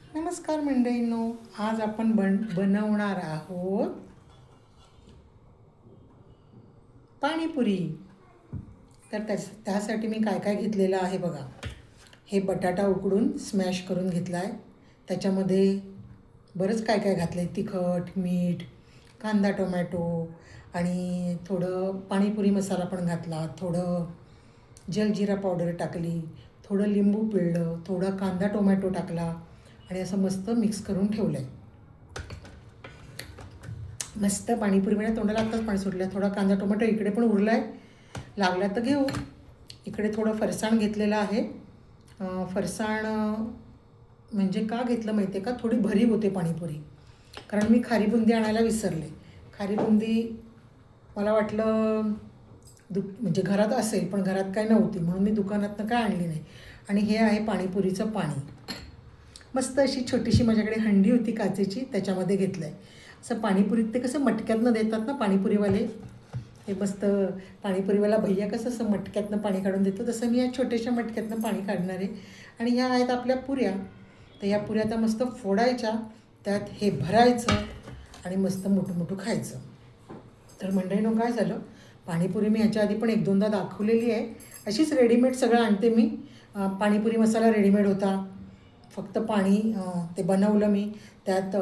नमस्कार मंडळींनो, आज आपण बनवणार आहोत पाणीपुरी। तर त्यासाठी मी काय काय घेतलेलं आहे बघा। हे बटाटा उकडून स्मॅश करून घेतला आहे, त्याच्यामध्ये बरंच काय काय घातलं आहे, तिखट, मीठ, कांदा, टोमॅटो आणि थोडं पाणीपुरी मसाला पण घातला, थोडं जलजिरा पावडर टाकली, थोडं लिंबू पिळलं, थोडा कांदा टोमॅटो टाकला आणि असं मस्त मिक्स करून ठेवलं आहे। मस्त पाणीपुरी म्हणजे तोंडाला आत्ताच पाणी सुटलं आहे। थोडा कांदा टोमॅटो इकडे पण उरला आहे, लागला तर घेऊ। इकडे थोडं फरसाण घेतलेलं आहे। फरसाण म्हणजे का घेतलं माहिती आहे का, थोडी भरीव होते पाणीपुरी, कारण मी खारी बुंदी आणायला विसरले। खारी बुंदी मला वाटलं म्हणजे घरात असेल, पण घरात काय नव्हती, म्हणून मी दुकानातनं काय आणली नाही। आणि हे आहे पाणीपुरीचं पाणी। मस्त अशी छोटीशी माझ्याकडे हंडी होती काचेची, त्याच्यामध्ये घेतलं आहे। असं पाणीपुरीत ते कसं मटक्यातनं देतात ना पाणीपुरीवाले, हे मस्त पाणीपुरीवाला भैया कसं असं मटक्यातनं पाणी काढून देतो, तसं मी या छोट्याशा मटक्यातनं पाणी काढणार आहे। आणि ह्या आहेत आपल्या पुऱ्या। तर या पुऱ्या आता मस्त फोडायच्या, त्यात हे भरायचं आणि मस्त मोठं मोठं खायचं। तर मंडळीनो, काय झालं, पाणीपुरी मी ह्याच्या आधी पण एक दोनदा दाखवलेली आहे। अशीच रेडीमेड सगळं आणते मी। पाणीपुरी मसाला रेडीमेड होता, फक्त पाणी ते बनवलं मी, त्यात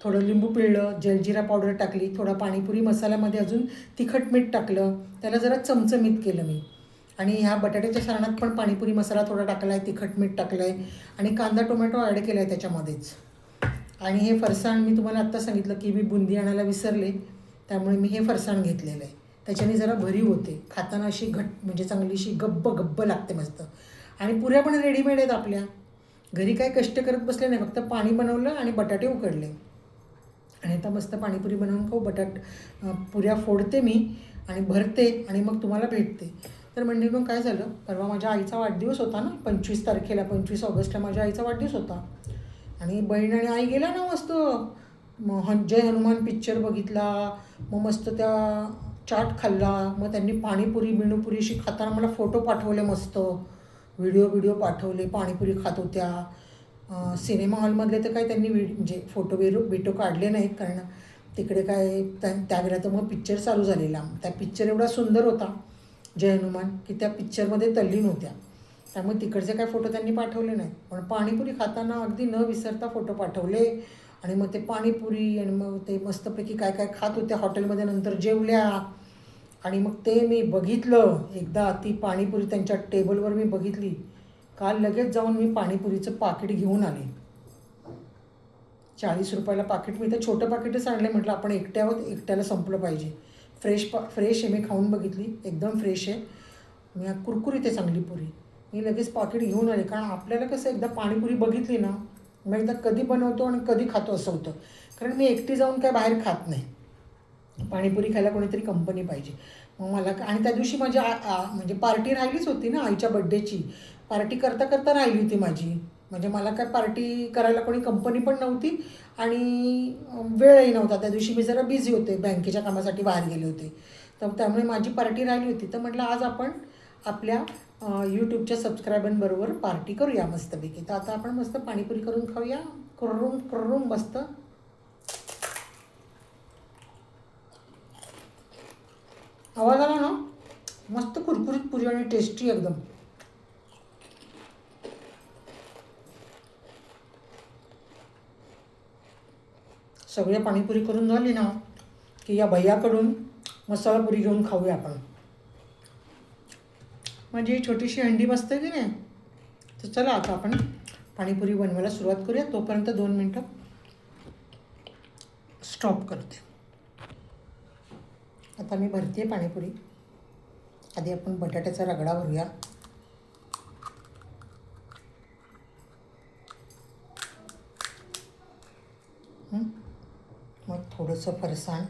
थोडं लिंबू पिळलं, जलजिरा पावडर टाकली, थोडा पाणीपुरी मसाल्यामध्ये अजून तिखट मीठ टाकलं, त्याला जरा चमचमीत केलं मी। आणि ह्या बटाट्याच्या सारणात पण पाणीपुरी मसाला थोडा टाकला आहे, तिखट मीठ टाकलं आहे आणि कांदा टोमॅटो ॲड केला आहे त्याच्यामध्येच। आणि हे फरसाण मी तुम्हाला आत्ता सांगितलं की मी बुंदी आणायला विसरले, त्यामुळे मी हे फरसाण घेतलेलं आहे। त्याच्याने जरा भरीव होते, खाताना अशी म्हणजे चांगलीशी गब्ब गब्ब लागते मस्त। आणि पुऱ्या पण रेडीमेड आहेत आपल्या घरी, काय कष्ट करत बसले नाही, फक्त पाणी बनवलं आणि बटाटे उकडले। आणि आता मस्त पाणीपुरी बनवून खाऊ। पुऱ्या फोडते मी आणि भरते आणि मग तुम्हाला भेटते। तर म्हणजे मग काय झालं, परवा माझ्या आईचा वाढदिवस होता ना, 25 तारखेला, 25 ऑगस्टला माझ्या आईचा वाढदिवस होता। आणि बहीण आणि आई गेल्या ना मस्त जय हनुमान पिक्चर बघितला, मग मस्त त्या चाट खाल्ला, मग त्यांनी पाणीपुरी बिणुपुरी अशी खाताना मला फोटो पाठवले, मस्त व्हिडिओ पाठवले, पाणीपुरी खात होत्या। सिनेमा हॉलमधले तर काय त्यांनी म्हणजे फोटो काढले नाहीत, कारण तिकडे काय त्या वेळेला तर मग पिक्चर चालू झालेला। त्या पिक्चर एवढा सुंदर होता जय हनुमान, की त्या पिक्चरमध्ये तल्लीन होत्या, त्यामुळे तिकडचे काय फोटो त्यांनी पाठवले नाहीत, पण पाणीपुरी खाताना अगदी न विसरता फोटो पाठवले। आणि मग ते पाणीपुरी आणि मग ते मस्तपैकी काय काय खात होत्या हॉटेलमध्ये, नंतर जेवल्या। आणि मग ते मी बघितलं एकदा, ती पाणीपुरी त्यांच्या टेबलवर मी बघितली। काल लगेच जाऊन मी पाणीपुरीचं पाकिट घेऊन आले। 40 रुपयाला पाकिट, मी तर छोटं पाकिटच आणलं, म्हटलं आपण एकट्याला संपलं पाहिजे। फ्रेश आहे, मी खाऊन बघितली, एकदम फ्रेश आहे, मी कुरकुरीत आहे चांगली पुरी। मी लगेच पाकिट घेऊन आले, कारण आपल्याला कसं एकदा पाणीपुरी बघितली ना, मग एकदा कधी बनवतो आणि कधी खातो असं होतं, कारण मी एकटी जाऊन काय बाहेर खात नाही, पाणीपुरी खायला कोणीतरी कंपनी पाहिजे। मग मला आणि त्या दिवशी माझी म्हणजे पार्टी राहिलीच होती ना, आईच्या बड्डेची पार्टी करता करता राहिली होती माझी, म्हणजे मला काय पार्टी करायला कोणी कंपनी पण नव्हती आणि वेळही नव्हता। त्या दिवशी मी जरा बिझी होते, बँकेच्या कामासाठी बाहेर गेले होते, तर त्यामुळे माझी पार्टी राहिली होती। तर म्हटलं आज आपण आपल्या यूट्यूबच्या सबस्क्रायबरांबरोबर पार्टी करूया मस्तपैकी। तर आता आपण मस्त पाणीपुरी करून खाऊया, कुर्रुम कुर्रुम मस्त। आवाज आला ना, मस्त कुरकुरीत पुरी आणि टेस्टी एकदम। सगळी पाणीपुरी करून झाली ना, की या भैयाकडून मसाला पुरी घेऊन खाऊया आपण। म्हणजे ही छोटीशी हंडी मस्त आहे की नाही। तर चला आता आपण पाणीपुरी बनवायला सुरुवात करूया, तोपर्यंत 2 मिनटं स्टॉप करते। आता मी भरते पाणीपुरी। आधी आपण बटाट्याचा रगडा भरूया, मग थोडंसं फरसाण,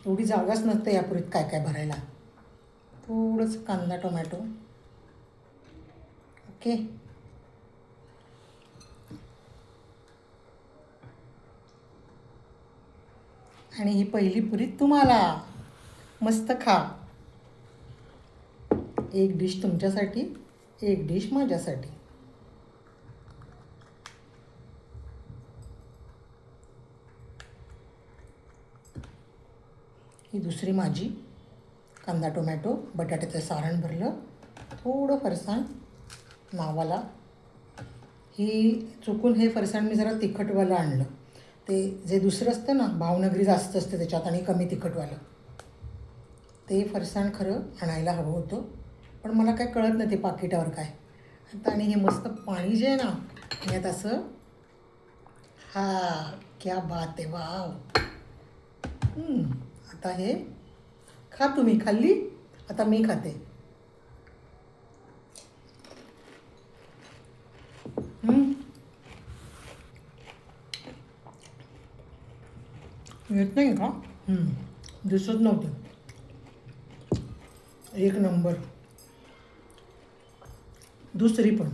एवढी जागाच नसते या पुरीत काय काय भरायला, थोडंसं कांदा टोमॅटो, ओके। आणि ही पहिली पुरी तुम्हाला, मस्त खा। एक डिश तुमच्यासाठी, एक डिश माझ्यासाठी। ही दुसरी माझी कांदा टोमॅटो बटाट्याचं सारण भरलं, थोडं फरसाण नावाला. ही चुकून हे फरसाण मी जरा तिखटवालं आणलं. ते जे दुसरं असतं ना भावनगरी जास्त असतं त्याच्यात आणि कमी तिखटवालं, ते फरसाण खरं आणायला हवं होतं, पण मला काय कळत नाही ते पाकिटावर काय. आता आणि हे मस्त पाणी जे आहे ना यात असं, हा क्या बात आहे, वाव. आता हे खा, तुम्ही खाल्ली, आता मी खाते. येत नाही का? दिसत नव्हतं. एक नंबर. दुसरी पण.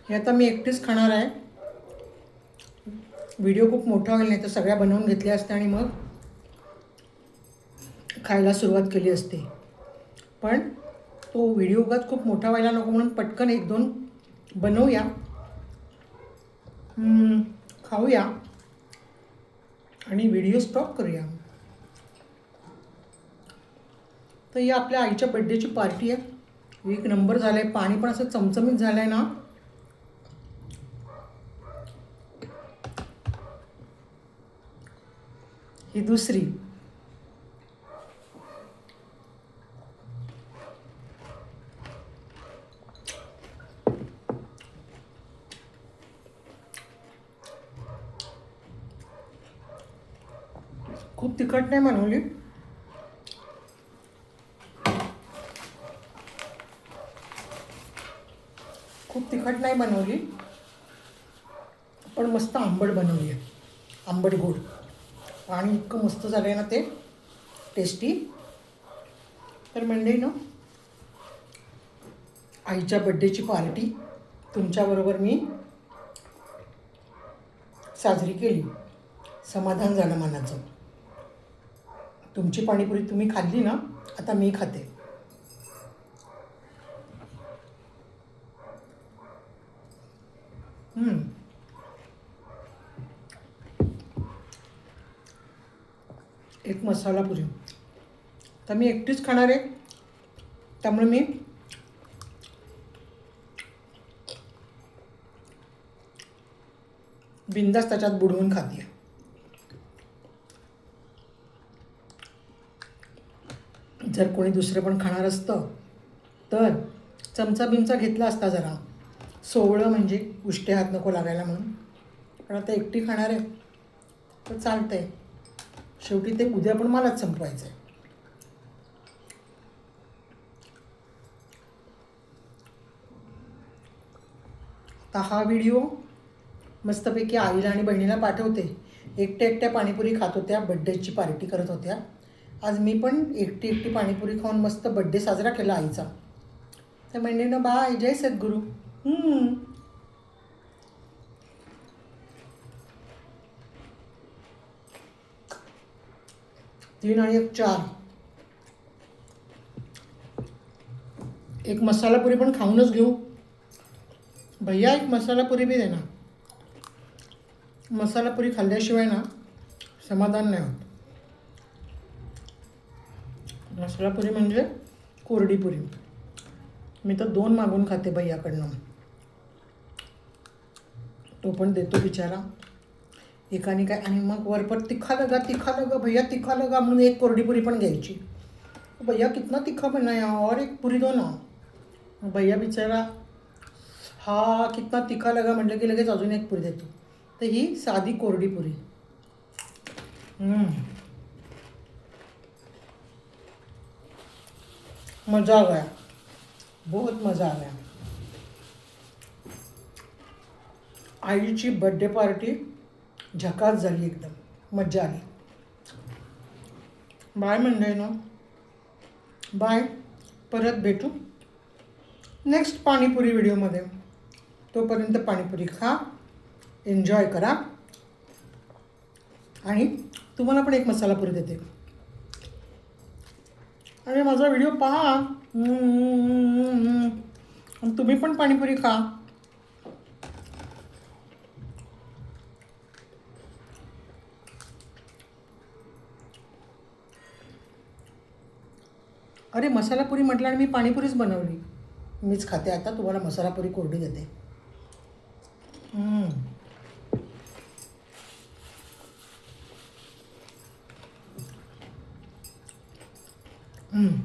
हे आता मी एकटीच खाणार आहे. व्हिडिओ खूप मोठा होईल, नाही तर सगळ्या बनवून घेतल्या असत्या आणि मग खायला सुरुवात केली असते. पण तो व्हिडिओ उगाच खूप मोठा व्हायला नको म्हणून पटकन एक दोन बनवूया, खाऊया आणि व्हिडिओ स्टॉप करूया. तर ही आपल्या आईच्या बड्डेची पार्टी आहे. एक नंबर झालं आहे. पाणी पण असं चमचमीत झालं आहे ना. ही दुसरी. खूप तिखट नाही बनवली, खूप तिखट नाही बनवली, पण मस्त आंबट बनवली आहे, आंबट गोड. पाणी इतकं मस्त झालं आहे ना ते, टेस्टी. तर मंडळी ना, आईच्या बड्डेची पार्टी तुमच्याबरोबर मी साजरी केली. समाधान झालं मनाचं. तुमची पाणीपुरी तुम्ही खाल्ली ना, आता मी खाते. एक मसाला पुरी. तर मी एकटीच खाणार आहे, त्यामुळे मी बिंदास त्याच्यात बुडवून खाते. जर कोणी दुसरं पण खाणार असतं तर चमचा बिमचा घेतला असता जरा, सोवळं म्हणजे उष्टे हात नको लागायला म्हणून. पण आता एकटी खाणार आहे तर चालतं आहे. शेवटी ते उद्या पण मलाच संपवायचं आहे. आता हा व्हिडिओ मस्तपैकी आईला आणि बहिणीला पाठवते. एकट्या एकट्या पाणीपुरी खात होत्या, बड्डेची पार्टी करत होत्या. आज मी पण एकटी एकटी पाणीपुरी खाऊन मस्त बड्डे साजरा केला आईचा. तर बहिणीनं बाय, जय सद्गुरू. 3 आणि 1 4. एक मसाला पुरी पण खाऊनच घेऊ. भैया एक मसाला पुरी बी दे ना. मसाला पुरी खाल्ल्याशिवाय ना समाधान नाही होत. मसाला पुरी म्हणजे कोरडी पुरी. मी तर 2 मागून खाते भैयाकडनं. तो पण देतो बिचारा. एकाने काय, आणि मग वरपर तिखा लगा भैया तिखा लगा म्हणून एक कोरडी पुरी पण घ्यायची. भैया कितना तिखा बनाया और एक पुरी दो ना. भैया बिचारा हा कितना तिखा लगा म्हटलं की लगेच अजून एक पुरी देतो. तर ही साधी कोरडी पुरी. मज़ा आ गया, बहुत मज़ा आ गया. आईची बर्थडे पार्टी झकास झाली, एकदम मज्जा आली. बाय मंडळी ना, बाय. परत भेटू नेक्स्ट पाणीपुरी व्हिडिओमध्ये. तोपर्यंत पाणीपुरी खा, एन्जॉय करा. आणि तुम्हाला पण एक मसाला पुरी देते आणि माझा व्हिडिओ पहा. आणि तुम्ही पण पाणीपुरी खा. अरे मसाला पुरी म्हटलं आणि मी पाणीपुरीच बनवली. मीच खाते आता, तुम्हाला मसाला पुरी कोरडी देते. हम्म. हम्म.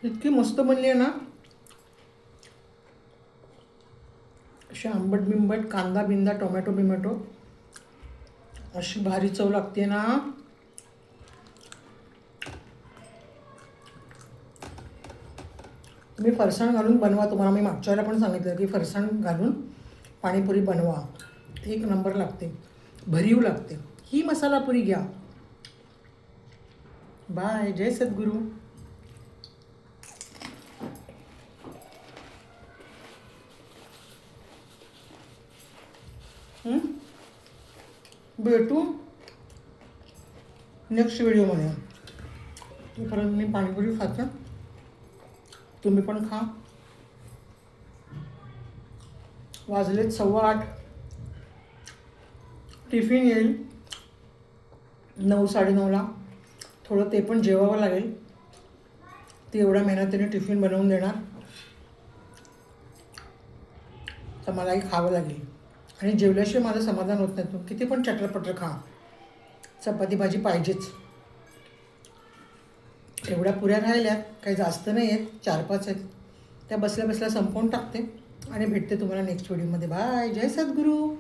इतकी मस्त बनली आहे ना, अशी आंबट बिंबट, कांदा बिंदा, टोमॅटो बिमॅटो, अशी भारी चव लागते ना. तुम्ही फरसाण घालून बनवा. तुम्हाला मी मागच्या वेळेला पण सांगितलं की फरसाण घालून पाणीपुरी बनवा, एक नंबर लागते, भरीव लागते. ही मसाला पुरी घ्या. बाय. जय सद्गुरू. भेटू नेक्स्ट व्हिडिओमध्ये. तोपर्यंत मी पाणीपुरी खाते, तुम्ही पण खा. वाजलेत 8:15. टिफिन येईल 9, 9:30ला. थोडं ते पण जेवावं लागेल. ती एवढ्या मेहनतीने टिफिन बनवून देणार, तर मलाही खावं लागेल. आणि जेवल्याशिवाय माझं समाधान होत नाही. तू किती पण चटरपटर खा, चपाती भाजी पाहिजेच. एवढ्या पुऱ्या राहिल्यात, काही जास्त नाही आहेत, 4-5 आहेत. त्या बसल्या बसल्या संपवून टाकते आणि भेटते तुम्हाला नेक्स्ट व्हिडिओमध्ये. बाय. जय सद्गुरू.